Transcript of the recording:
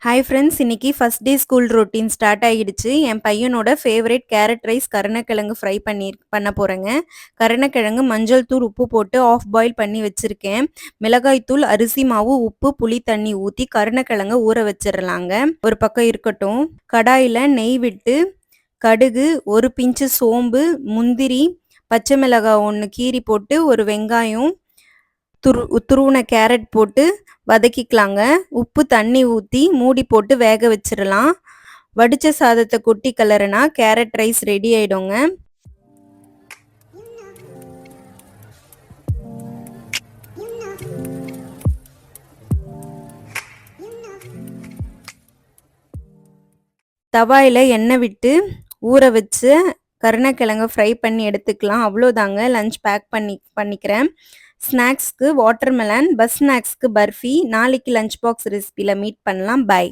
Hi friends, இன்னைக்கு first day school routine start ஆகிடுச்சு. என் பையனோட ஃபேவரட் கேரட் ரைஸ் கருணக்கிழங்கு ஃப்ரை பண்ண போகிறேங்க. கருணக்கிழங்கு மஞ்சள் தூள் உப்பு போட்டு ஆஃப் பாயில் பண்ணி வச்சுருக்கேன். மிளகாய் தூள், அரிசி மாவு, உப்பு, புளி தண்ணி ஊற்றி கருணக்கிழங்க ஊற வச்சிடலாங்க. ஒரு பக்கம் இருக்கட்டும். கடாயில் நெய் விட்டு கடுகு, ஒரு பிஞ்சு சோம்பு, முந்திரி, பச்சை மிளகாய் 1 கீரி போட்டு ஒரு வெங்காயம், துருவின கேரட் போட்டு வதக்கிக்கலாங்க. உப்பு தண்ணி ஊற்றி மூடி போட்டு வேக வச்சிடலாம். வடித்த சாதத்தை கொட்டி கலருனா கேரட் ரைஸ் ரெடி ஆயிடுங்க. தவாயில் எண்ணெய் விட்டு ஊற வச்சு கருணக்கிழங்க ஃப்ரை பண்ணி எடுத்துக்கலாம். அவ்வளோதாங்க. லஞ்ச் பேக் பண்ணிக்கிறேன். ஸ்நாக்ஸ்க்கு வாட்டர்மெலன், பஸ் ஸ்நாக்ஸ்க்கு பர்ஃபி. நாளைக்கு லஞ்ச் பாக்ஸ் ரெசிபியில் மீட் பண்ணலாம். பை.